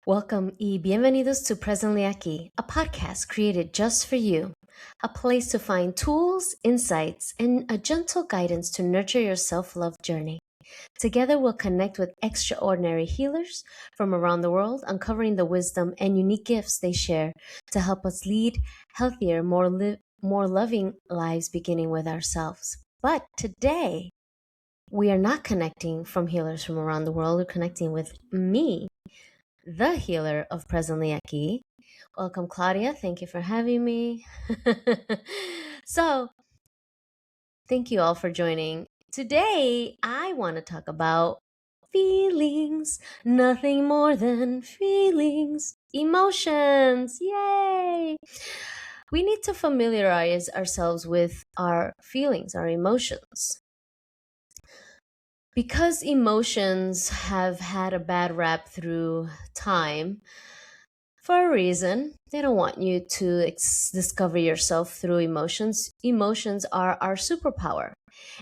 Welcome y bienvenidos to Presently Aquí, a podcast created just for you, a place to find tools, insights, and a gentle guidance to nurture your self-love journey. Together, we'll connect with extraordinary healers from around the world, uncovering the wisdom and unique gifts they share to help us lead healthier, more loving lives, beginning with ourselves. But today, we are not connecting from healers from around the world. We're connecting with me, the healer of Presently Aquí. Welcome, Claudia. Thank you for having me. So, thank you all for joining. Today, I want to talk about feelings, nothing more than feelings, emotions. Yay! We need to familiarize ourselves with our feelings, our emotions. Because emotions have had a bad rap through time, for a reason. They don't want you to discover yourself through emotions. Emotions are our superpower.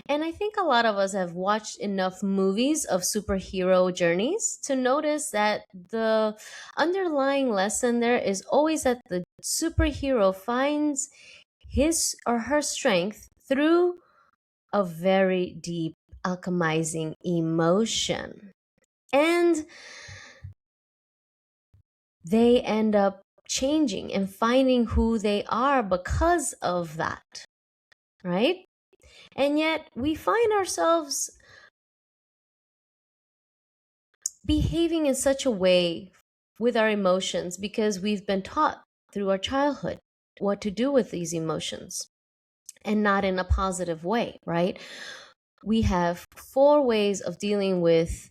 And I think a lot of us have watched enough movies of superhero journeys to notice that the underlying lesson there is always that the superhero finds his or her strength through a very deep alchemizing emotion. And they end up changing and finding who they are because of that, right? And yet we find ourselves behaving in such a way with our emotions because we've been taught through our childhood what to do with these emotions and not in a positive way, right? We have 4 ways of dealing with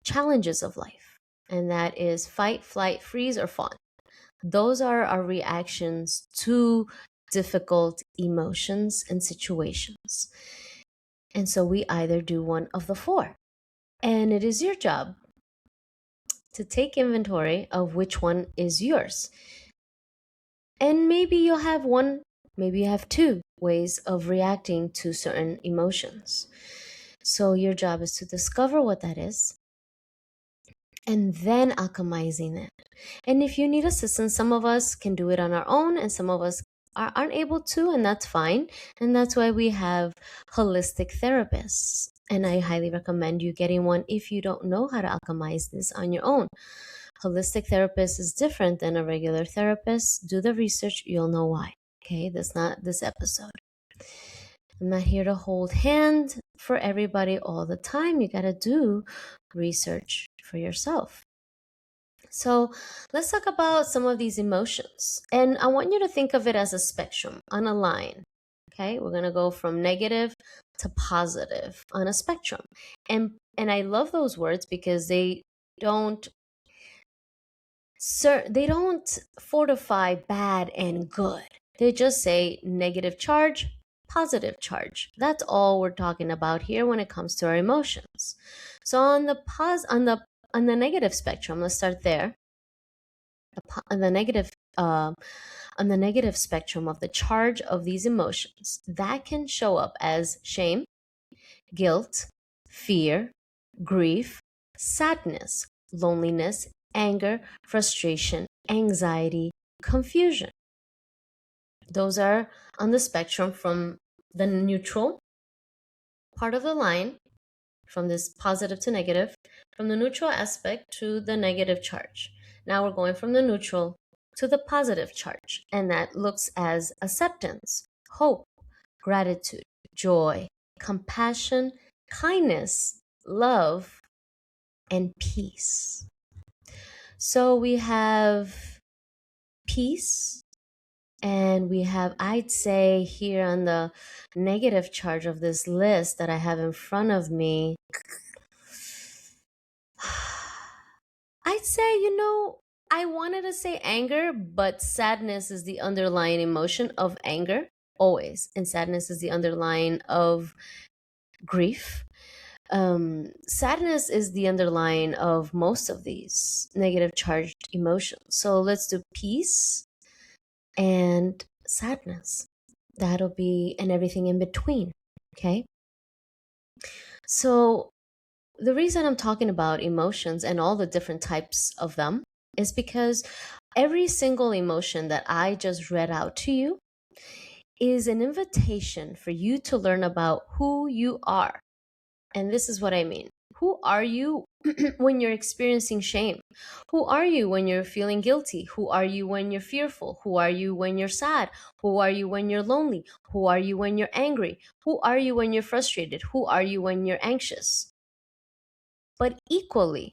challenges of life, and that is fight, flight, freeze, or fawn. Those are our reactions to difficult emotions and situations. And so we either do one of the 4. And it is your job to take inventory of which one is yours. And maybe you'll have one, maybe you have 2 ways of reacting to certain emotions. So your job is to discover what that is and then alchemizing it. And if you need assistance, some of us can do it on our own and some of us aren't able to, and that's fine. And that's why we have holistic therapists. And I highly recommend you getting one if you don't know how to alchemize this on your own. Holistic therapist is different than a regular therapist. Do the research, you'll know why. Okay, that's not this episode. I'm not here to hold hand for everybody all the time. You got to do research for yourself. So let's talk about some of these emotions. And I want you to think of it as a spectrum on a line. Okay, we're going to go from negative to positive on a spectrum. And I love those words because they don't fortify bad and good. They just say negative charge, positive charge. That's all we're talking about here when it comes to our emotions. So on the negative spectrum, let's start there. On the negative spectrum of the charge of these emotions, that can show up as shame, guilt, fear, grief, sadness, loneliness, anger, frustration, anxiety, confusion. Those are on the spectrum from the neutral part of the line, from this positive to negative, from the neutral aspect to the negative charge. Now we're going from the neutral to the positive charge, and that looks as acceptance, hope, gratitude, joy, compassion, kindness, love, and peace. So we have peace, and we have, I'd say here on the negative charge of this list that I have in front of me, I'd say, I wanted to say anger, but sadness is the underlying emotion of anger, always. And sadness is the underlying of grief. Sadness is the underlying of most of these negative charged emotions. So let's do peace and sadness. That'll be, and everything in between. Okay. So the reason I'm talking about emotions and all the different types of them is because every single emotion that I just read out to you is an invitation for you to learn about who you are. And this is what I mean. Who are you when you're experiencing shame? Who are you when you're feeling guilty? Who are you when you're fearful? Who are you when you're sad? Who are you when you're lonely? Who are you when you're angry? Who are you when you're frustrated? Who are you when you're anxious? But equally,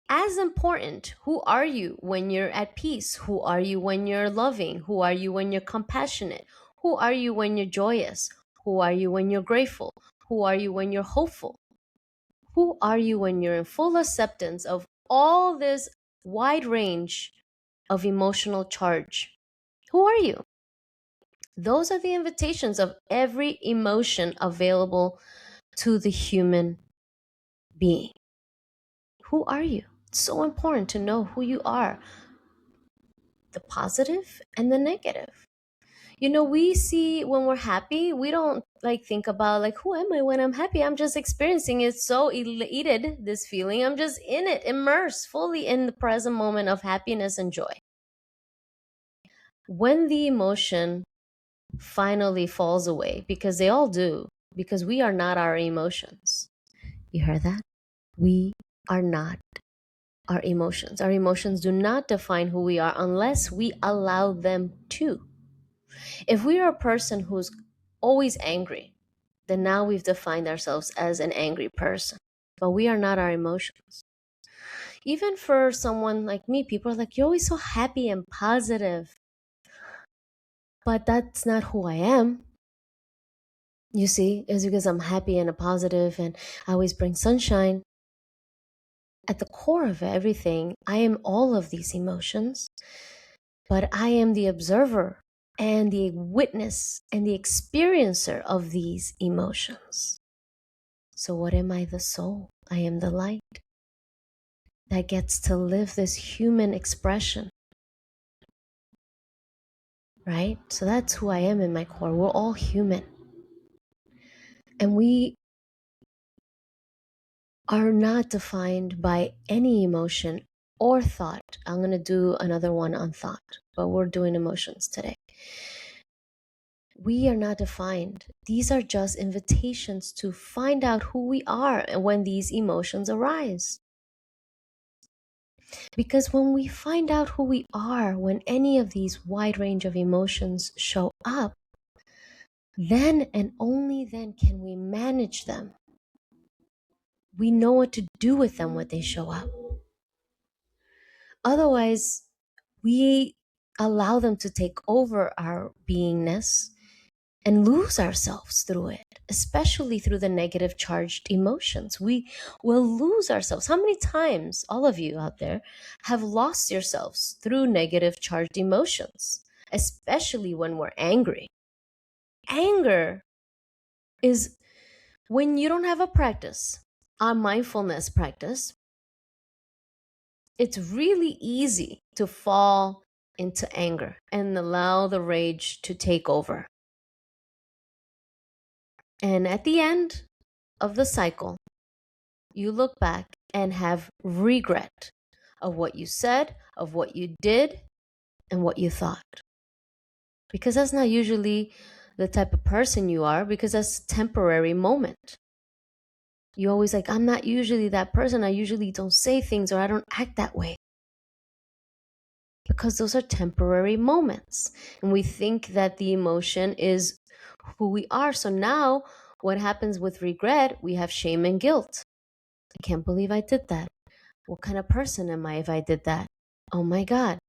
as important, who are you when you're at peace? Who are you when you're loving? Who are you when you're compassionate? Who are you when you're joyous? Who are you when you're grateful? Who are you when you're hopeful? Who are you when you're in full acceptance of all this wide range of emotional charge? Who are you? Those are the invitations of every emotion available to the human being. Who are you? It's so important to know who you are, the positive and the negative. You know, we see when we're happy, we don't like think about like who am I when I'm happy? I'm just experiencing it, so elated, this feeling. I'm just in it, immersed fully in the present moment of happiness and joy. When the emotion finally falls away, because they all do, because we are not our emotions. You heard that? We are not our emotions. Our emotions do not define who we are unless we allow them to. If we are a person who's always angry, then now we've defined ourselves as an angry person. But we are not our emotions. Even for someone like me, people are like, you're always so happy and positive. But that's not who I am. You see, it's because I'm happy and a positive and I always bring sunshine. At the core of everything, I am all of these emotions, but I am the observer and the witness and the experiencer of these emotions. So what am I? The soul. I am the light that gets to live this human expression, right? So that's who I am in my core. We're all human. And we are not defined by any emotion or thought. I'm going to do another one on thought, but we're doing emotions today. We are not defined. These are just invitations to find out who we are when these emotions arise. Because when we find out who we are, when any of these wide range of emotions show up, then and only then can we manage them. We know what to do with them when they show up. Otherwise, we allow them to take over our beingness and lose ourselves through it, especially through the negative charged emotions. We will lose ourselves. How many times, all of you out there, have lost yourselves through negative charged emotions, especially when we're angry? Anger is when you don't have a practice, a mindfulness practice. It's really easy to fall into anger and allow the rage to take over. And at the end of the cycle, you look back and have regret of what you said, of what you did, and what you thought. Because that's not usually the type of person you are, because that's a temporary moment. You always like, I'm not usually that person. I usually don't say things or I don't act that way. Because those are temporary moments. And we think that the emotion is who we are. So now what happens with regret? We have shame and guilt. I can't believe I did that. What kind of person am I if I did that? Oh my God.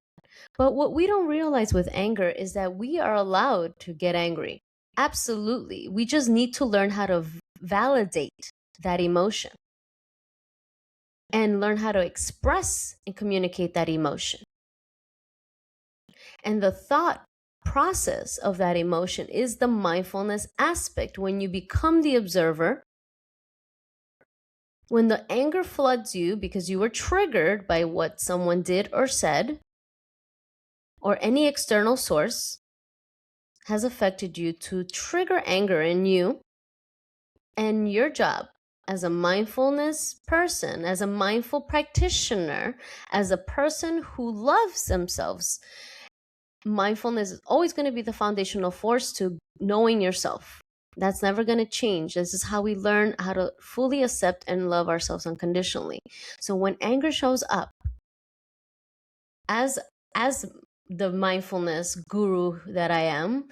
But what we don't realize with anger is that we are allowed to get angry. Absolutely. We just need to learn how to validate that emotion and learn how to express and communicate that emotion. And the thought process of that emotion is the mindfulness aspect. When you become the observer, when the anger floods you because you were triggered by what someone did or said, or any external source has affected you to trigger anger in you, and your job as a mindfulness person, as a mindful practitioner, as a person who loves themselves, mindfulness is always going to be the foundational force to knowing yourself. That's never going to change. This is how we learn how to fully accept and love ourselves unconditionally. So when anger shows up, as the mindfulness guru that I am,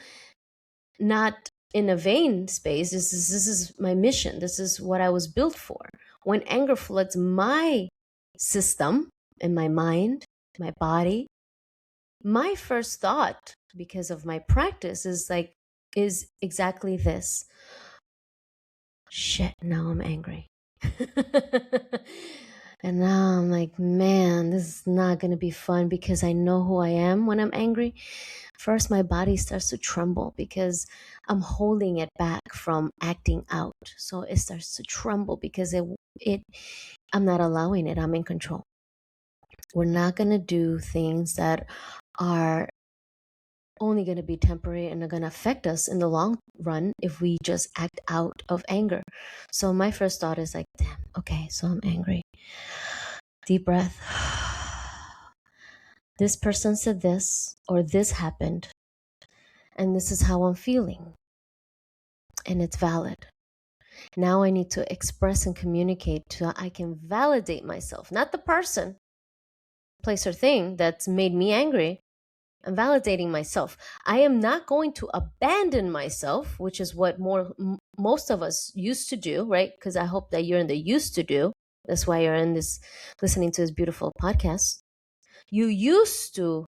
not in a vain space. This is my mission. This is what I was built for. When anger floods my system and my mind, my body, my first thought, because of my practice, is exactly this. Shit, now I'm angry. And now I'm like, man, this is not going to be fun, because I know who I am when I'm angry. First, my body starts to tremble because I'm holding it back from acting out. So it starts to tremble because I'm not allowing it. I'm in control. We're not going to do things that are only going to be temporary and are going to affect us in the long run if we just act out of anger. So my first thought is like, damn, okay, so I'm angry. Deep breath. This person said this, or this happened, and this is how I'm feeling. And it's valid. Now I need to express and communicate so I can validate myself, not the person, place, or thing that's made me angry. I'm validating myself. I am not going to abandon myself, which is what most of us used to do, right? Because I hope that you're in the used to do. That's why you're in this, listening to this beautiful podcast. You used to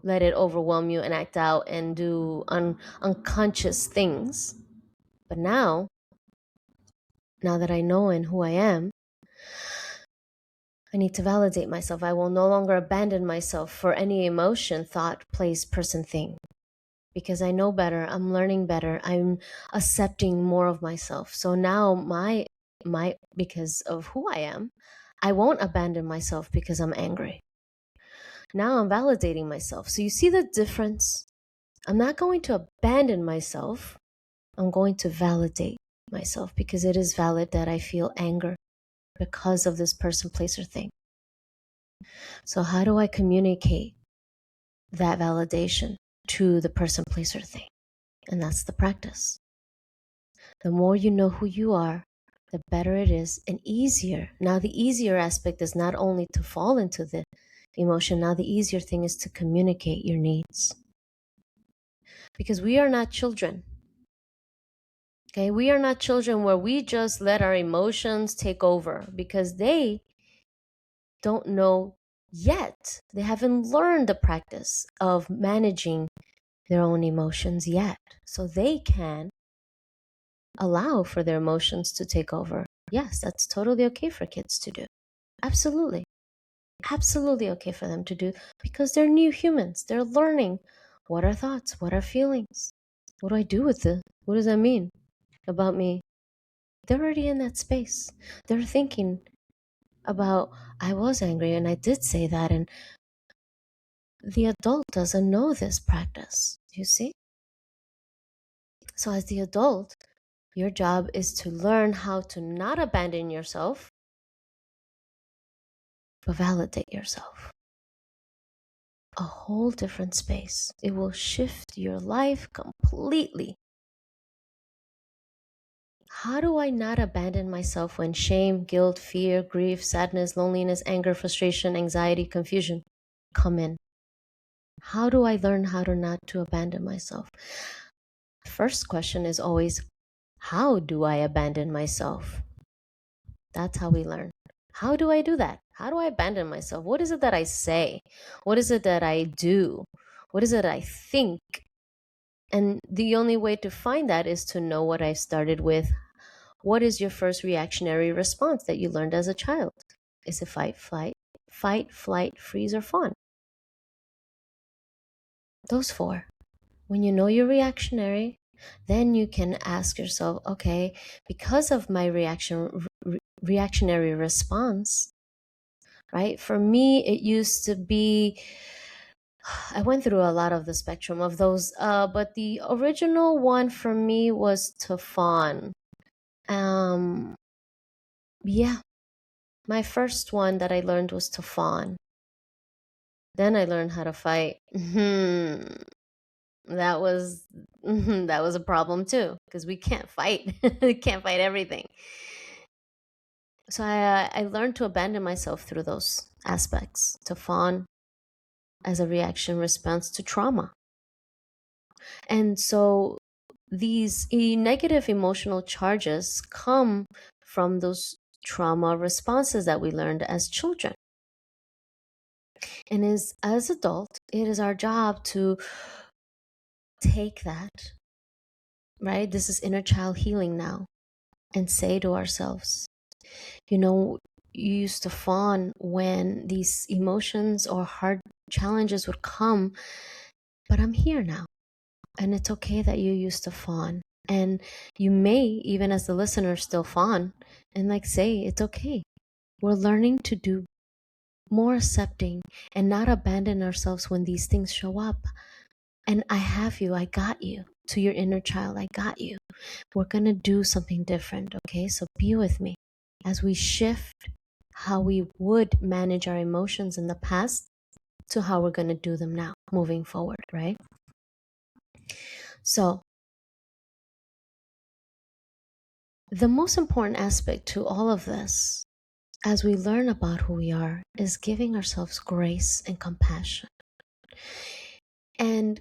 let it overwhelm you and act out and do unconscious things. But now that I know and who I am, I need to validate myself. I will no longer abandon myself for any emotion, thought, place, person, thing. Because I know better, I'm learning better, I'm accepting more of myself. So now because of who I am, I won't abandon myself because I'm angry. Now I'm validating myself. So you see the difference? I'm not going to abandon myself. I'm going to validate myself, because it is valid that I feel anger because of this person, place, or thing. So how do I communicate that validation to the person, place, or thing? And that's the practice. The more you know who you are, the better it is and easier. Now, the easier aspect is not only to fall into the emotion. Now, the easier thing is to communicate your needs. Because we are not children. Okay, we are not children where we just let our emotions take over, because they don't know yet. They haven't learned the practice of managing their own emotions yet. So they can allow for their emotions to take over. Yes, that's totally okay for kids to do. Absolutely. Absolutely okay for them to do, because they're new humans. They're learning. What are thoughts? What are feelings? What do I do with it? What does that mean about me? They're already in that space. They're thinking about, I was angry and I did say that, and the adult doesn't know this practice, you see? So as the adult, your job is to learn how to not abandon yourself, but validate yourself. A whole different space. It will shift your life completely. How do I not abandon myself when shame, guilt, fear, grief, sadness, loneliness, anger, frustration, anxiety, confusion come in? How do I learn how to not to abandon myself? First question is always, how do I abandon myself? That's how we learn. How do I do that? How do I abandon myself? What is it that I say? What is it that I do? What is it I think? And the only way to find that is to know what I started with. What is your first reactionary response that you learned as a child? Is it fight, flight, freeze, or fawn? Those four. When you know you're reactionary, then you can ask yourself, okay, because of my reactionary response, right? For me, it used to be, I went through a lot of the spectrum of those, but the original one for me was to fawn. Um, yeah, my first one that I learned was to fawn. Then I learned how to fight. That was that was a problem too, because we can't fight. We can't fight everything. So I learned to abandon myself through those aspects, to fawn as a reaction response to trauma. And so these negative emotional charges come from those trauma responses that we learned as children. And as adult, it is our job to take that, right? This is inner child healing now, and say to ourselves, you know, you used to fawn when these emotions or hard challenges would come, but I'm here now. And it's okay that you used to fawn. And you may, even as the listener, still fawn and like say, it's okay. We're learning to do more accepting and not abandon ourselves when these things show up. And I have you, I got you. To your inner child, I got you. We're going to do something different, okay? So be with me as we shift how we would manage our emotions in the past to how we're going to do them now, moving forward, right? So, the most important aspect to all of this, as we learn about who we are, is giving ourselves grace and compassion. And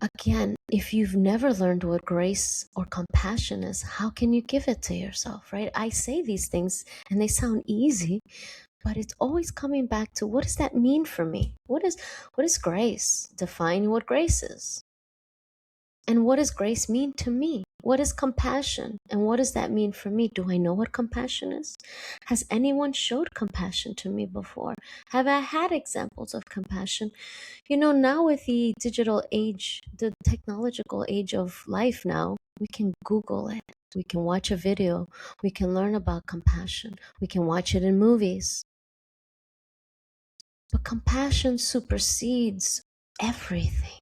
again, if you've never learned what grace or compassion is, how can you give it to yourself, right? I say these things and they sound easy, but it's always coming back to, what does that mean for me? What is grace? Define what grace is. And what does grace mean to me? What is compassion? And what does that mean for me? Do I know what compassion is? Has anyone showed compassion to me before? Have I had examples of compassion? You know, now with the digital age, the technological age of life now, we can Google it. We can watch a video. We can learn about compassion. We can watch it in movies. But compassion supersedes everything.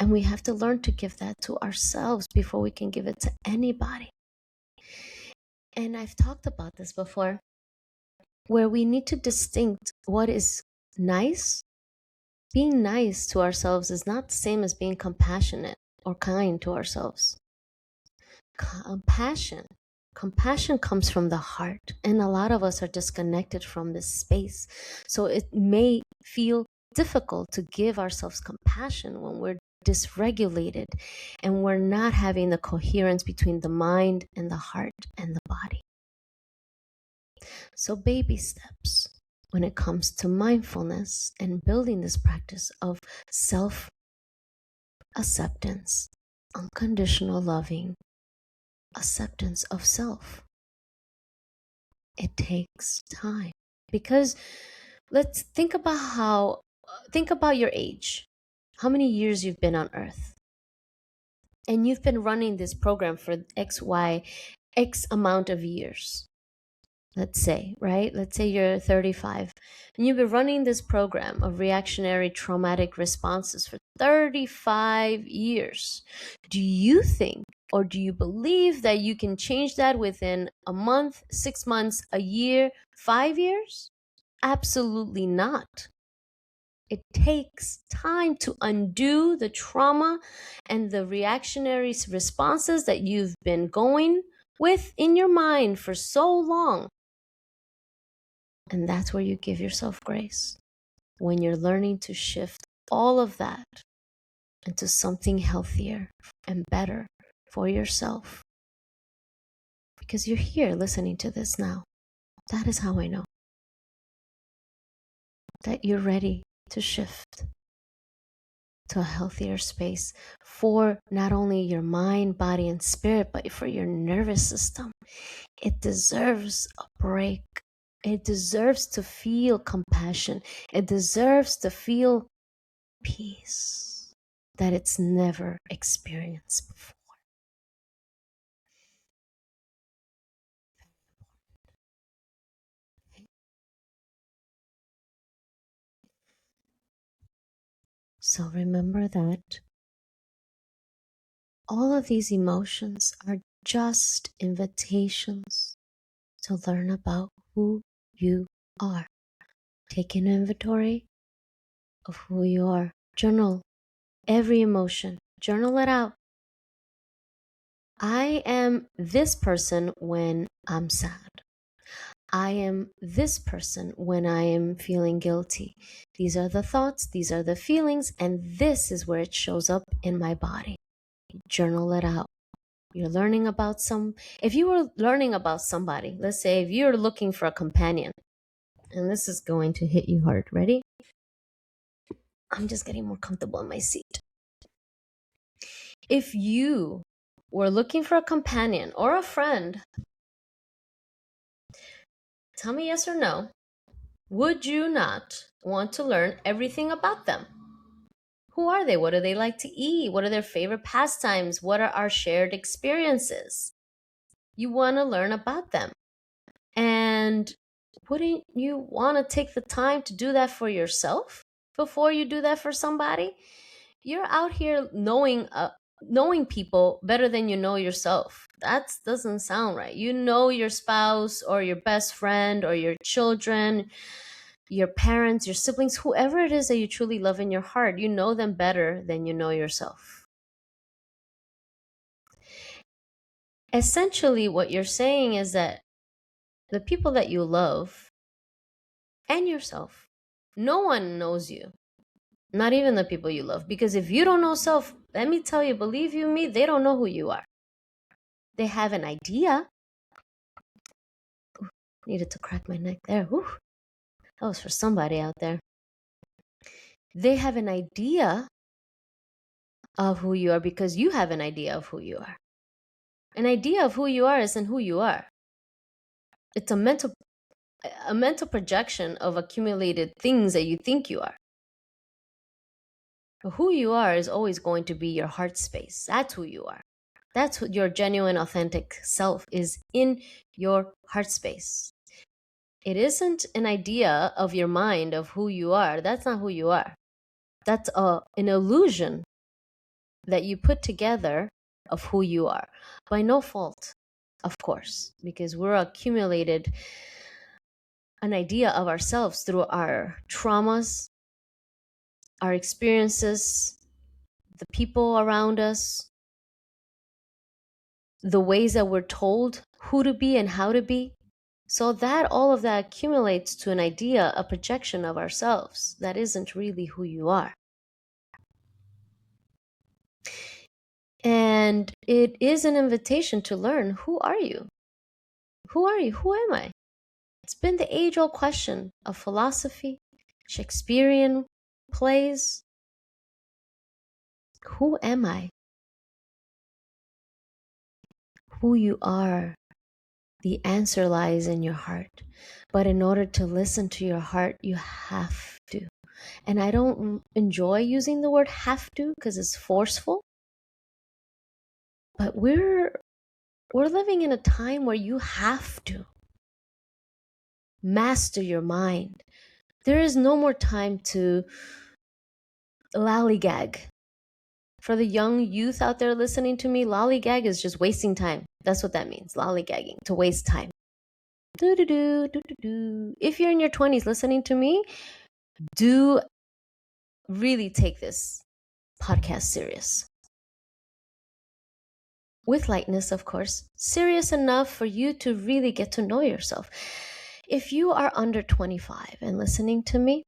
And we have to learn to give that to ourselves before we can give it to anybody. And I've talked about this before, where we need to distinct what is nice. Being nice to ourselves is not the same as being compassionate or kind to ourselves. Compassion comes from the heart, and a lot of us are disconnected from this space. So it may feel difficult to give ourselves compassion when we're dysregulated and we're not having the coherence between the mind and the heart and the body. So baby steps when it comes to mindfulness and building this practice of self-acceptance, unconditional loving, acceptance of self. It takes time, because let's think about your age, how many years you've been on earth, and you've been running this program for x amount of years. Let's say, right? Let's say you're 35 and you've been running this program of reactionary traumatic responses for 35 years. Do you think, or do you believe that you can change that within a month, 6 months, a year, 5 years? Absolutely not. It takes time to undo the trauma and the reactionary responses that you've been going with in your mind for so long. And that's where you give yourself grace, when you're learning to shift all of that into something healthier and better for yourself. Because you're here listening to this now. That is how I know that you're ready to shift to a healthier space for not only your mind, body, and spirit, but for your nervous system. It deserves a break. It deserves to feel compassion. It deserves to feel peace that it's never experienced before. So remember that all of these emotions are just invitations to learn about who you are. Take an inventory of who you are. Journal every emotion. Journal it out. I am this person when I'm sad. I am this person when I am feeling guilty. These are the thoughts, these are the feelings, and this is where it shows up in my body. Journal it out. You're learning about if you were learning about somebody, let's say if you're looking for a companion, and this is going to hit you hard. Ready? I'm just getting more comfortable in my seat. If you were looking for a companion or a friend, tell me yes or no. Would you not want to learn everything about them? Who are they? What do they like to eat? What are their favorite pastimes? What are our shared experiences? You want to learn about them. And wouldn't you want to take the time to do that for yourself before you do that for somebody? You're out here knowing people better than you know yourself. That doesn't sound right. You know your spouse or your best friend or your children, your parents, your siblings, whoever it is that you truly love in your heart, you know them better than you know yourself. Essentially, what you're saying is that the people that you love and yourself, no one knows you, not even the people you love. Because if you don't know self, let me tell you, believe you me, they don't know who you are. They have an idea. Ooh, needed to crack my neck there. Ooh, that was for somebody out there. They have an idea of who you are because you have an idea of who you are. An idea of who you are isn't who you are. It's a mental projection of accumulated things that you think you are. But who you are is always going to be your heart space. That's who you are. That's what your genuine, authentic self is, in your heart space. It isn't an idea of your mind of who you are. That's not who you are. That's an illusion that you put together of who you are, by no fault, of course, because we're accumulated an idea of ourselves through our traumas, our experiences, the people around us, the ways that we're told who to be and how to be. So that all of that accumulates to an idea, a projection of ourselves that isn't really who you are. And it is an invitation to learn, who are you? Who are you? Who am I? It's been the age-old question of philosophy, Shakespearean plays. Who am I? Who you are, the answer lies in your heart. But in order to listen to your heart, you have to. And I don't enjoy using the word have to because it's forceful. But we're living in a time where you have to master your mind. There is no more time to lollygag. For the young youth out there listening to me, lollygag is just wasting time. That's what that means, lollygagging, to waste time. If you're in your 20s listening to me, do really take this podcast serious. With lightness, of course, serious enough for you to really get to know yourself. If you are under 25 and listening to me,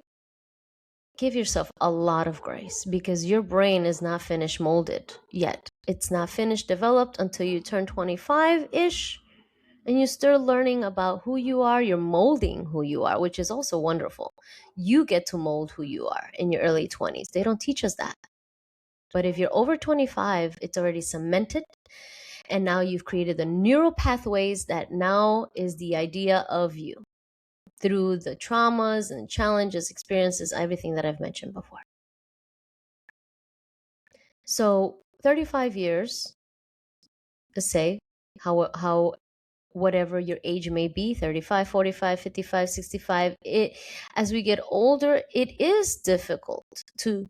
give yourself a lot of grace because your brain is not finished molded yet. It's not finished developed until you turn 25-ish and you're still learning about who you are. You're molding who you are, which is also wonderful. You get to mold who you are in your early 20s. They don't teach us that. But if you're over 25, it's already cemented. And now you've created the neural pathways that now is the idea of you through the traumas and challenges, experiences, everything that I've mentioned before. So 35 years, let's say, how whatever your age may be, 35, 45, 55, 65, as we get older, it is difficult to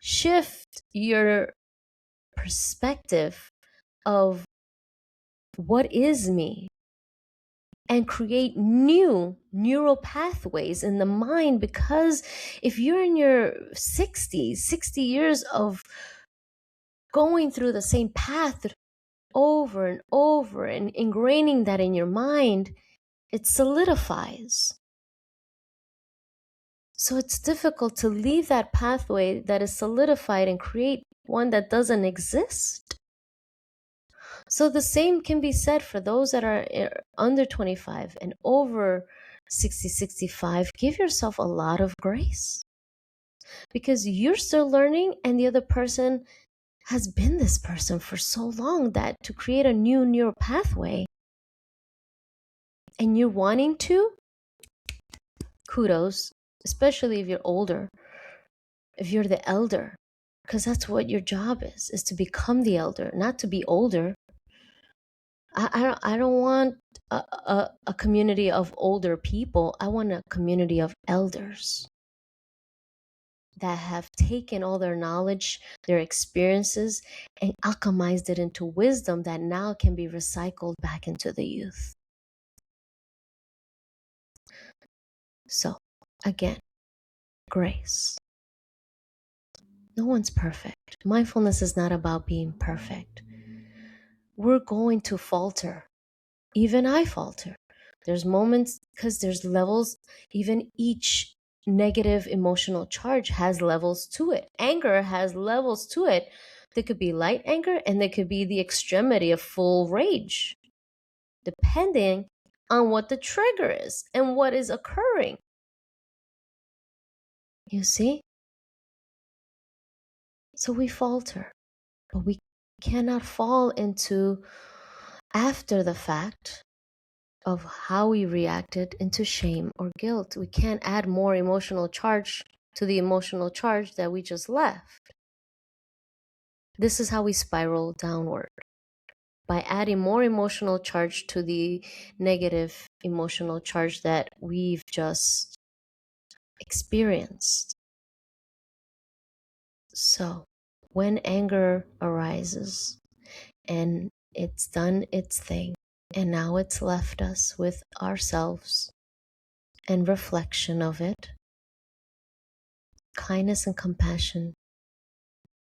shift your perspective of what is me, and create new neural pathways in the mind. Because if you're in your 60s, 60 years of going through the same path over and over and ingraining that in your mind, it solidifies. So it's difficult to leave that pathway that is solidified and create one that doesn't exist. So the same can be said for those that are under 25 and over 60, 65. Give yourself a lot of grace, because you're still learning and the other person has been this person for so long that to create a new neural pathway and you're wanting to, kudos, especially if you're older, if you're the elder, because that's what your job is to become the elder, not to be older. I don't want a community of older people. I want a community of elders that have taken all their knowledge, their experiences, and alchemized it into wisdom that now can be recycled back into the youth. So, again, grace. No one's perfect. Mindfulness is not about being perfect. We're going to falter. Even I falter. There's moments, because there's levels. Even each negative emotional charge has levels to it. Anger has levels to it. There could be light anger and there could be the extremity of full rage, depending on what the trigger is and what is occurring. You see? So we falter, but we cannot fall into, after the fact of how we reacted, into shame or guilt. We can't add more emotional charge to the emotional charge that we just left. This is how we spiral downward, by adding more emotional charge to the negative emotional charge that we've just experienced. So when anger arises and it's done its thing, and now it's left us with ourselves and reflection of it, kindness and compassion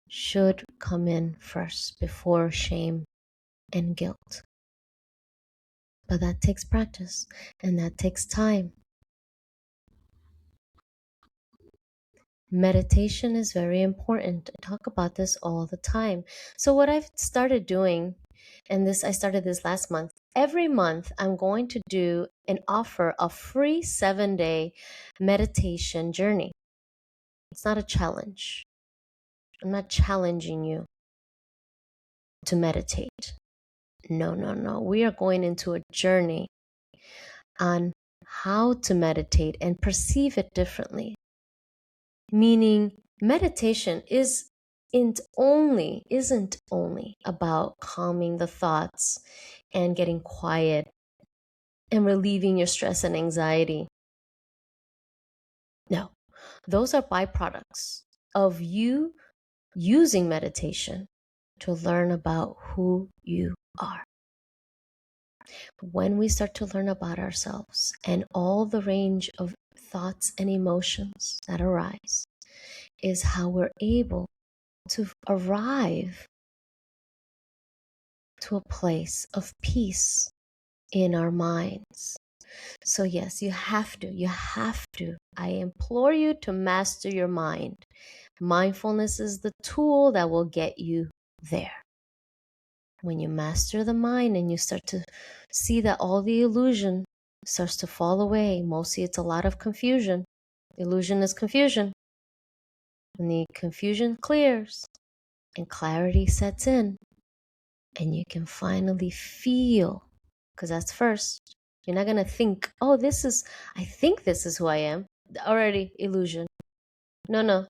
should come in first before shame and guilt. But that takes practice and that takes time. Meditation is very important. I talk about this all the time. So what I've started doing, and I started this last month, every month I'm going to do and offer a free 7-day meditation journey. It's not a challenge. I'm not challenging you to meditate. No. We are going into a journey on how to meditate and perceive it differently. Meaning, meditation isn't only about calming the thoughts and getting quiet and relieving your stress and anxiety. No, those are byproducts of you using meditation to learn about who you are. When we start to learn about ourselves and all the range of thoughts and emotions that arise, is how we're able to arrive to a place of peace in our minds. So yes, you have to. I implore you to master your mind. Mindfulness is the tool that will get you there. When you master the mind and you start to see that all the illusion starts to fall away, mostly it's a lot of confusion. Illusion is confusion. When the confusion clears and clarity sets in, and you can finally feel, because that's first. You're not going to think, oh, I think this is who I am. Already illusion. No.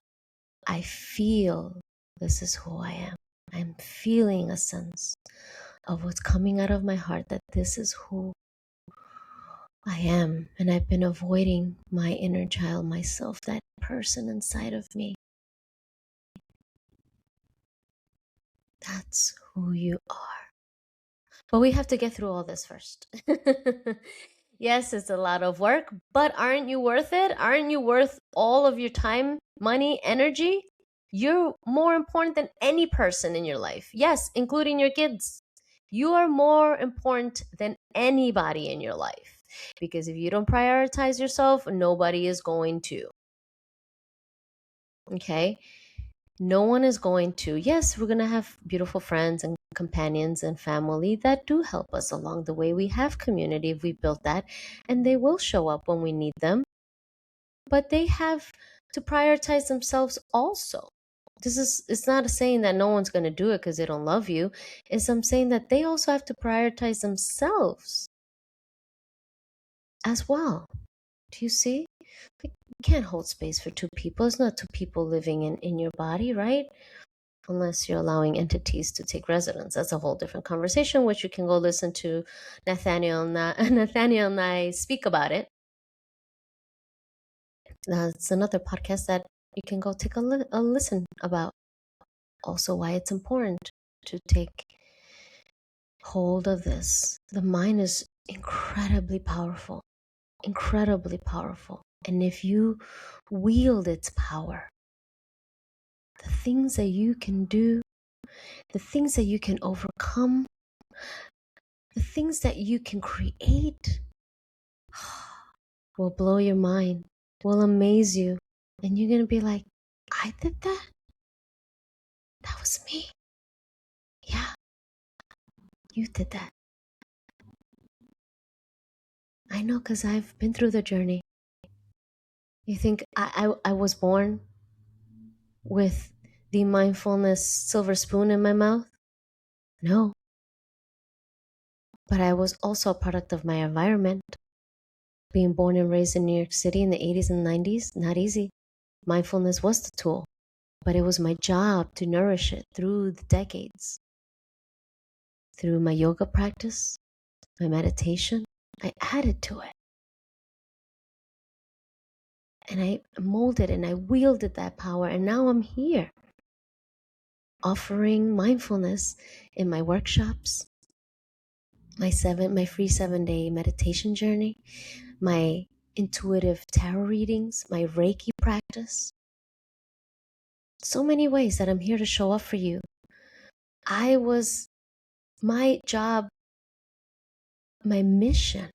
I feel this is who I am. I'm feeling a sense of what's coming out of my heart, that this is who I am. And I've been avoiding my inner child, myself, that person inside of me. That's who you are. But we have to get through all this first. Yes, it's a lot of work, but aren't you worth it? Aren't you worth all of your time, money, energy? You're more important than any person in your life. Yes, including your kids. You are more important than anybody in your life. Because if you don't prioritize yourself, nobody is going to. Okay? No one is going to. Yes, we're going to have beautiful friends and companions and family that do help us along the way. We have community if we built that, and they will show up when we need them. But they have to prioritize themselves also. It's not a saying that no one's going to do it because they don't love you. I'm saying that they also have to prioritize themselves as well. Do you see? Like, you can't hold space for two people. It's not two people living in your body, right? Unless you're allowing entities to take residence. That's a whole different conversation, which you can go listen to Nathaniel and I speak about it. That's another podcast that you can go take a listen about. Also, why it's important to take hold of this. The mind is incredibly powerful, incredibly powerful. And if you wield its power, the things that you can do, the things that you can overcome, the things that you can create will blow your mind, will amaze you. And you're going to be like, I did that? That was me. Yeah, you did that. I know, because I've been through the journey. You think I was born with the mindfulness silver spoon in my mouth? No. But I was also a product of my environment. Being born and raised in New York City in the 80s and 90s, not easy. Mindfulness was the tool, but it was my job to nourish it through the decades. Through my yoga practice, my meditation, I added to it. And I molded and I wielded that power. And now I'm here offering mindfulness in my workshops, my free 7-day meditation journey, my intuitive tarot readings, my Reiki practice. So many ways that I'm here to show up for you. My job, my mission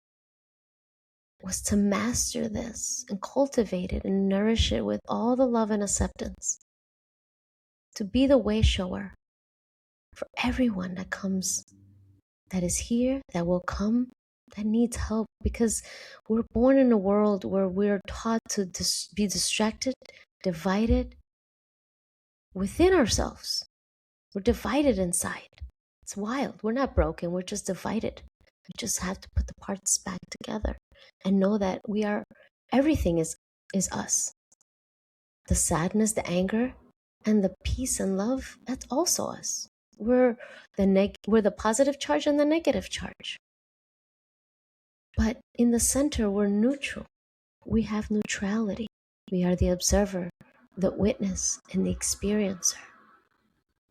was to master this and cultivate it and nourish it with all the love and acceptance. To be the way shower for everyone that comes, that is here, that will come, that needs help. Because we're born in a world where we're taught to be distracted, divided within ourselves. We're divided inside. It's wild. We're not broken. We're just divided. We just have to put the parts back together and know that everything is us. The sadness, the anger, and the peace and love, that's also us. We're the positive charge and the negative charge. But in the center, we're neutral. We have neutrality. We are the observer, the witness, and the experiencer.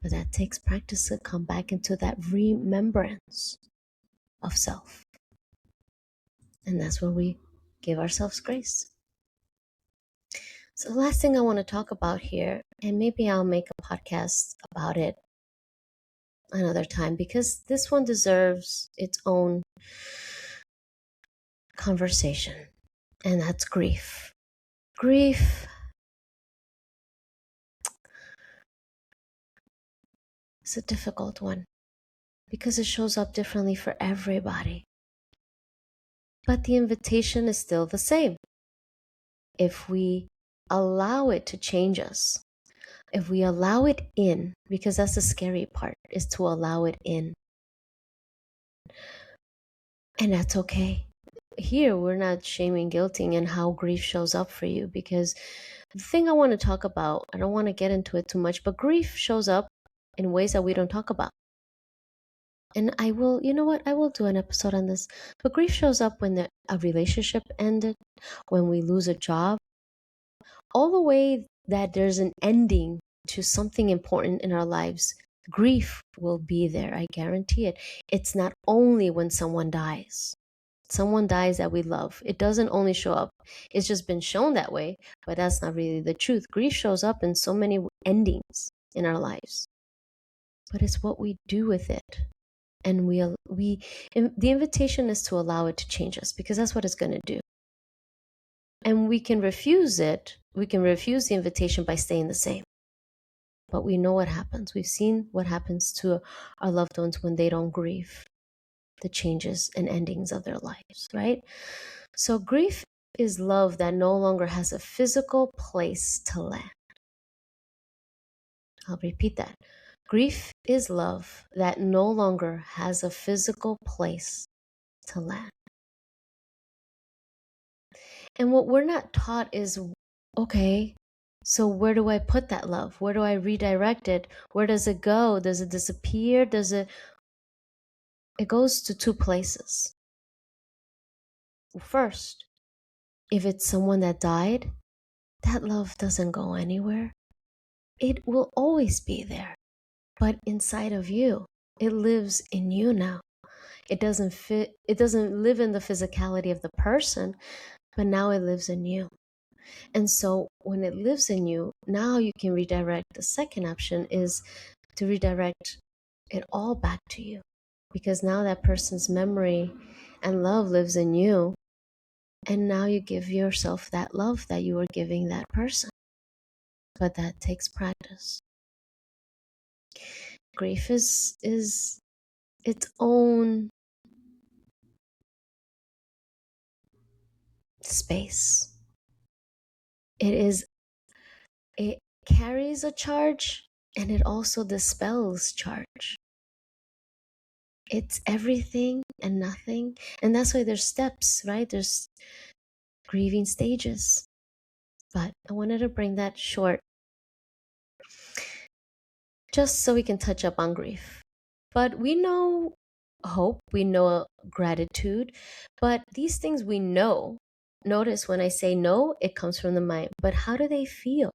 But that takes practice to come back into that remembrance of self. And that's when we give ourselves grace. So the last thing I want to talk about here, and maybe I'll make a podcast about it another time, because this one deserves its own conversation, and that's grief. Grief is a difficult one because it shows up differently for everybody. But the invitation is still the same. If we allow it to change us, if we allow it in, because that's the scary part, is to allow it in. And that's okay. Here, we're not shaming, guilting, and how grief shows up for you, because the thing I want to talk about, I don't want to get into it too much, but grief shows up in ways that we don't talk about. And I will do an episode on this. But grief shows up when a relationship ended, when we lose a job, all the way that there's an ending to something important in our lives Grief will be there, I guarantee it. It's not only when someone dies. Someone dies that we love. It doesn't only show up. It's just been shown that way, but that's not really the truth. Grief shows up in so many endings in our lives, but it's what we do with it. And the invitation is to allow it to change us, because that's what it's going to do. And we can refuse it. We can refuse the invitation by staying the same. But we know what happens. We've seen what happens to our loved ones when they don't grieve the changes and endings of their lives, right? So grief is love that no longer has a physical place to land. I'll repeat that. Grief is love that no longer has a physical place to land. And what we're not taught is, okay, so where do I put that love? Where do I redirect it? Where does it go? Does it disappear? It goes to two places. First, if it's someone that died, that love doesn't go anywhere. It will always be there, but inside of you. It lives in you now. It doesn't live in the physicality of the person, but now it lives in you. And so when it lives in you, now you can redirect. The second option is to redirect it all back to you, because now that person's memory and love lives in you, and now you give yourself that love that you were giving that person. But that takes practice. Grief is its own space. It carries a charge, and it also dispels charge. It's everything and nothing. And that's why there's steps, right? There's grieving stages. But I wanted to bring that short just so we can touch up on grief. But we know hope, we know gratitude, but these things we know. Notice when I say no, it comes from the mind. But how do they feel?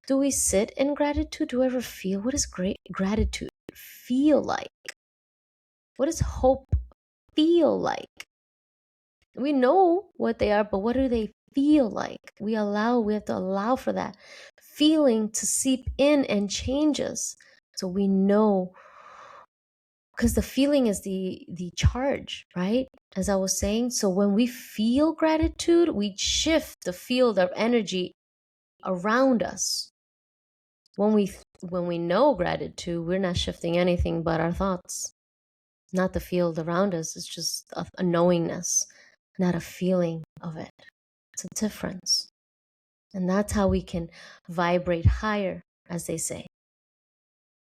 Do we sit in gratitude? Do we ever feel? What does great gratitude feel like? What does hope feel like? We know what they are, but what do they feel like? We have to allow for that feeling to seep in and change us, so we know, because the feeling is the charge, right? As I was saying, so when we feel gratitude, we shift the field of energy around us. When we know gratitude, we're not shifting anything but our thoughts, not the field around us. It's just a knowingness, not a feeling of it. It's a difference. And that's how we can vibrate higher, as they say.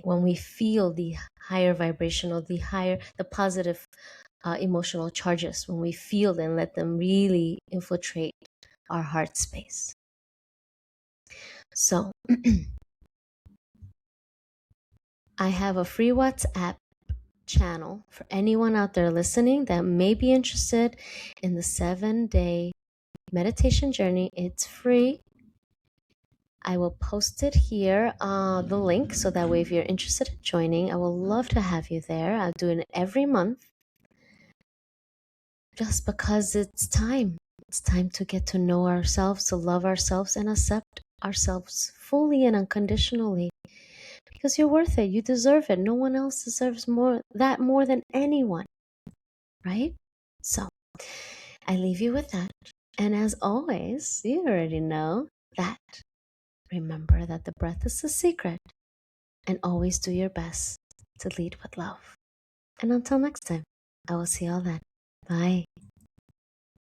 When we feel the higher vibrational, the positive emotional charges, when we feel them, let them really infiltrate our heart space. So I have a free WhatsApp channel for anyone out there listening that may be interested in the 7-day meditation journey. It's free. I will post it here, the link, so that way if you're interested in joining, I will love to have you there. I'll do it every month, just because it's time. It's time to get to know ourselves, to love ourselves, and accept ourselves fully and unconditionally. Because you're worth it. You deserve it. No one else deserves more than anyone, right? So I leave you with that. And as always, you already know that. Remember that the breath is the secret, and always do your best to lead with love. And until next time, I will see you all then. Bye.